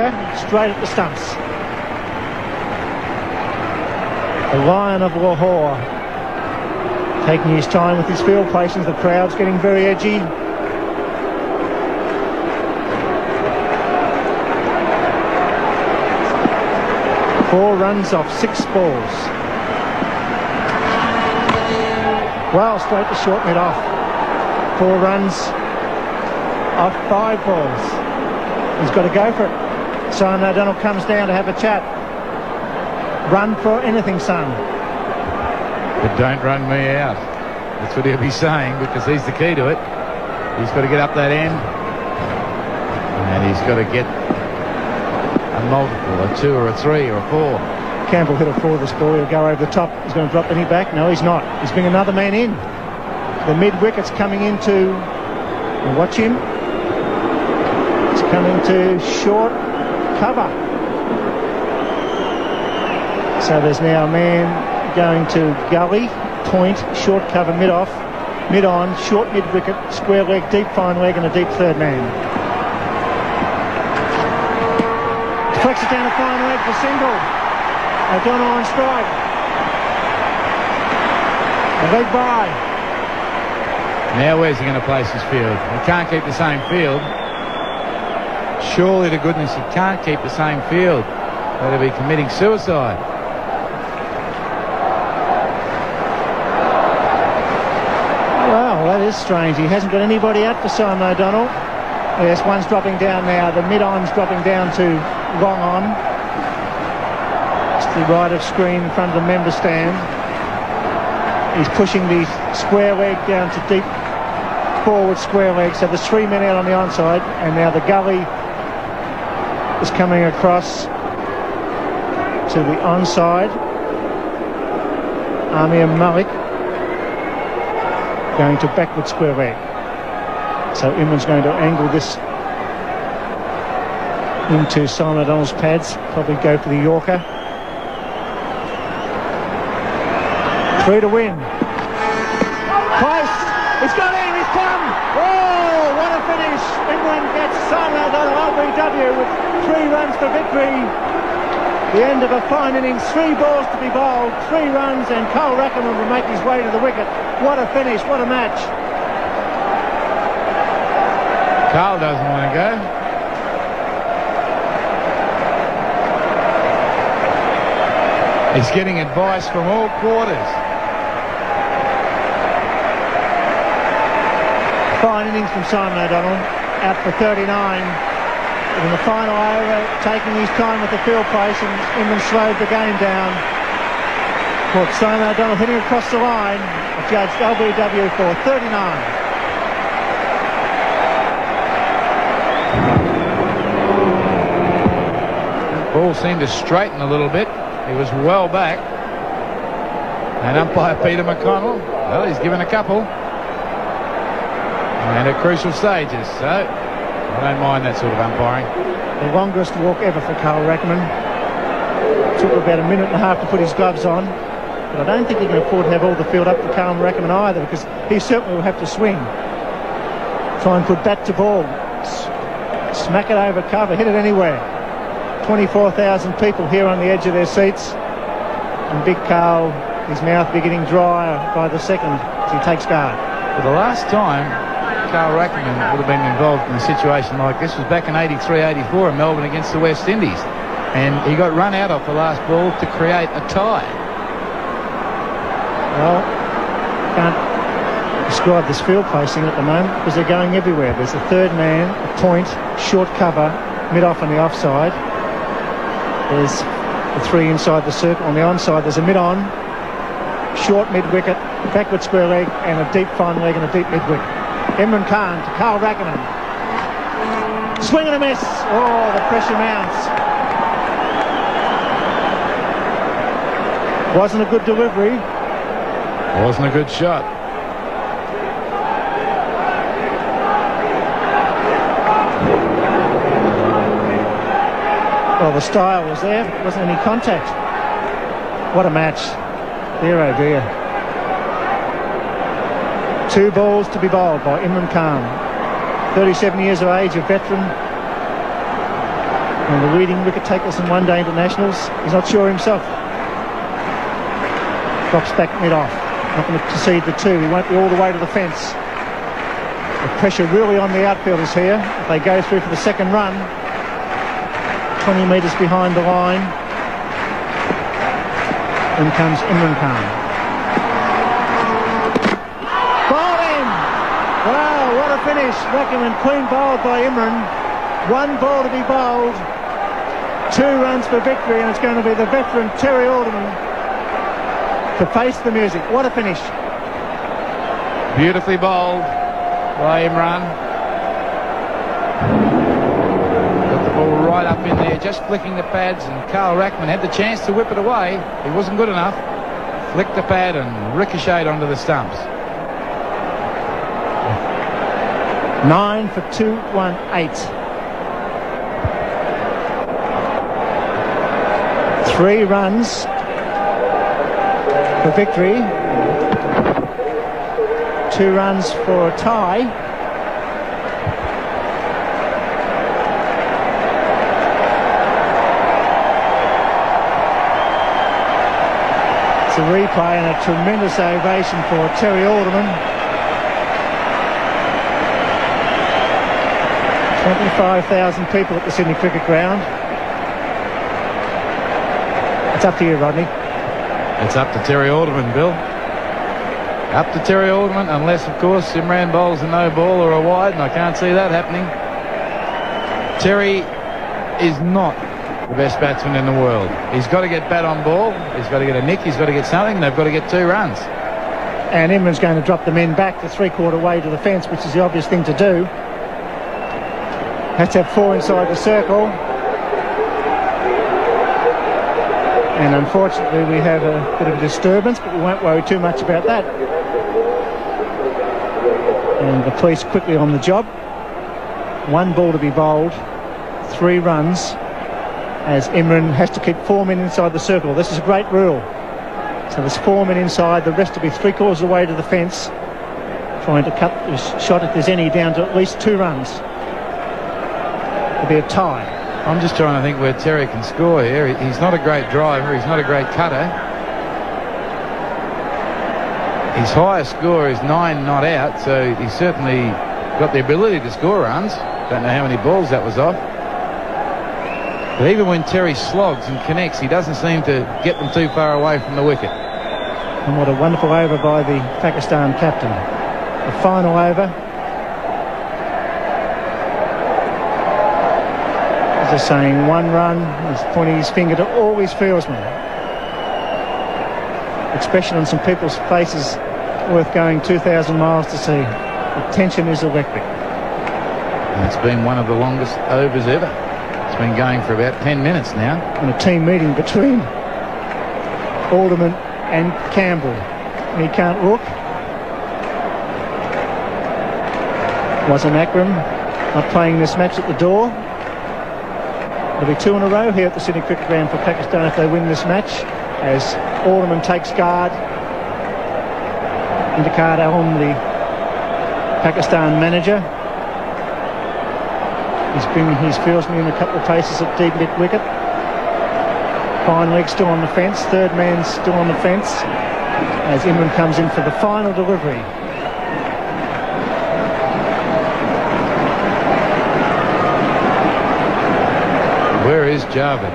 Yorker straight at the stumps. The Lion of Lahore, taking his time with his field placings. The crowd's getting very edgy. Four runs off 6 balls. Well, straight to short mid off. 4 runs off 5 balls. He's got to go for it. Simon O'Donnell comes down to have a chat. Run for anything, son. But don't run me out. That's what he'll be saying, because he's the key to it. He's got to get up that end, and he's got to get a multiple, a 2 or a 3 or a 4. Campbell hit a 4 this ball. He'll go over the top. He's going to drop the knee back. No, he's not. He's bringing another man in. The mid-wicket's coming into... Watch him. It's coming to short cover. So there's now a man going to gully, point, short cover, mid-off, mid-on, short mid-wicket, square leg, deep fine leg, and a deep third man. Deflects it down a fine leg for single. O'Donnell on strike. A leg by. Now where's he going to place his field? He can't keep the same field. Surely to goodness he can't keep the same field. That'll be committing suicide. Well, that is strange. He hasn't got anybody out for Simon O'Donnell. Yes, one's dropping down now. The mid-on's dropping down to long on. It's the right of screen in front of the member stand. He's pushing the square leg down to deep forward square leg. So there's 3 men out on the onside, and now the gully is coming across to the onside. Amir Malik going to backward square leg. So Imran's going to angle this into Simon O'Donnell's pads. Probably go for the Yorker. 3 to win. Close. It's got in. He's come. Oh, what a finish. Imran gets Simon O'Donnell LBW with 3 runs for victory. The end of a fine innings. 3 balls to be bowled. 3 runs, and Cole Rackham will make his way to the wicket. What a finish. What a match. Carl doesn't want to go. He's getting advice from all quarters. Fine innings from Simon O'Donnell, out for 39. In the final over, taking his time with the field place, and Imran slowed the game down. Caught Simon O'Donnell hitting across the line, judged LBW for 39. Ball seemed to straighten a little bit. He was well back. And umpire Peter McConnell, well, he's given a couple. And at crucial stages, so I don't mind that sort of umpiring. The longest walk ever for Carl Rackman. Took about a minute and a half to put his gloves on. But I don't think he can afford to have all the field up for Carl Rackman either, because he certainly will have to swing. Try and put bat to ball. Smack it over cover, hit it anywhere. 24,000 people here on the edge of their seats, and Big Carl, his mouth be getting drier by the second as he takes guard. Well, the last time Carl Rackman would have been involved in a situation like this was back in 83-84 in Melbourne against the West Indies, and he got run out off the last ball to create a tie. Well, can't describe this field placing at the moment because they're going everywhere. There's a third man, a point, short cover, mid-off on the offside. There's the 3 inside the circle. On the onside, there's a mid-on, short mid-wicket, backward square leg, and a deep fine leg and a deep mid-wicket. Imran Khan to Carl Rackman. Swing and a miss. Oh, the pressure mounts. Wasn't a good delivery. Wasn't a good shot. Well, the style was there, but wasn't any contact. What a match. Dear oh dear. 2 balls to be bowled by Imran Khan. 37 years of age, a veteran. And the leading wicket takers in one-day internationals, he's not sure himself. Drops back mid-off. Not going to concede the 2. He won't be all the way to the fence. The pressure really on the outfielders here. If they go through for the second run, 20 metres behind the line. In comes Imran Khan. Bowled in! Wow, what a finish. Recommend clean bowled by Imran. 1 ball to be bowled. 2 runs for victory, and it's going to be the veteran Terry Alderman to face the music. What a finish. Beautifully bowled by Imran. Got the ball right up in there, just flicking the pads, and Carl Rackman had the chance to whip it away. He wasn't good enough. Flicked the pad and ricocheted onto the stumps. 9 for 218. 3 runs for victory. 2 runs for a tie. It's a replay and a tremendous ovation for Terry Alderman. 25,000 people at the Sydney Cricket Ground. It's up to you, Rodney. It's up to Terry Alderman, Bill. Up to Terry Alderman, unless, of course, Imran bowls a no ball or a wide, and I can't see that happening. Terry is not the best batsman in the world. He's got to get bat on ball. He's got to get a nick. He's got to get something. They've got to get 2 runs. And Imran's going to drop the men back the 3/4 way to the fence, which is the obvious thing to do. Has to have 4 inside the circle. And unfortunately we have a bit of a disturbance, but we won't worry too much about that. And the police quickly on the job. 1 ball to be bowled, 3 runs, as Imran has to keep 4 men inside the circle. This is a great rule. So there's 4 men inside, the rest will be 3/4 of the way to the fence, trying to cut the shot, if there's any, down to at least 2 runs. It'll be a tie. I'm just trying to think where Terry can score here. He's not a great driver. He's not a great cutter. His highest score is 9 not out, so he's certainly got the ability to score runs. Don't know how many balls that was off. But even when Terry slogs and connects, he doesn't seem to get them too far away from the wicket. And what a wonderful over by the Pakistan captain. The final over. Just saying 1 run. He's pointing his finger to all his fieldsmen. Expression on some people's faces worth going 2,000 miles to see. The tension is electric. And it's been one of the longest overs ever. It's been going for about 10 minutes now. And a team meeting between Alderman and Campbell. He can't look. Wasn't Akram not playing this match at the door? There'll be 2 in a row here at the Sydney Cricket Ground for Pakistan if they win this match, as Alderman takes guard. Indicard Alam, the Pakistan manager. He's bringing his fieldsman in a couple of paces at deep mid wicket. Fine leg still on the fence, 3rd man still on the fence, as Imran comes in for the final delivery. Where is Javed?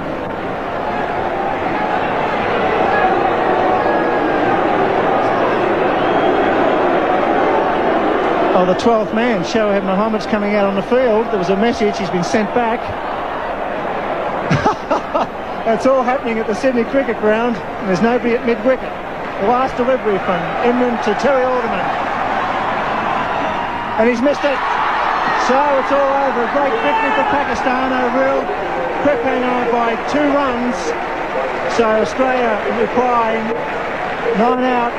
Oh, the 12th man, Shoaib Mohammed's coming out on the field. There was a message, he's been sent back. That's all happening at the Sydney Cricket Ground, and there's nobody at mid-wicket. The last delivery from Imran to Terry Alderman. And he's missed it. So it's all over. A great victory for Pakistan. A real quick hang on by 2 runs. So Australia replying 9 out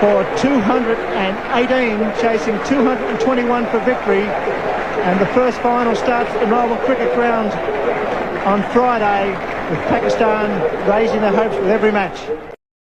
for 218, chasing 221 for victory. And the first final starts at the Melbourne Cricket Ground on Friday, with Pakistan raising their hopes with every match.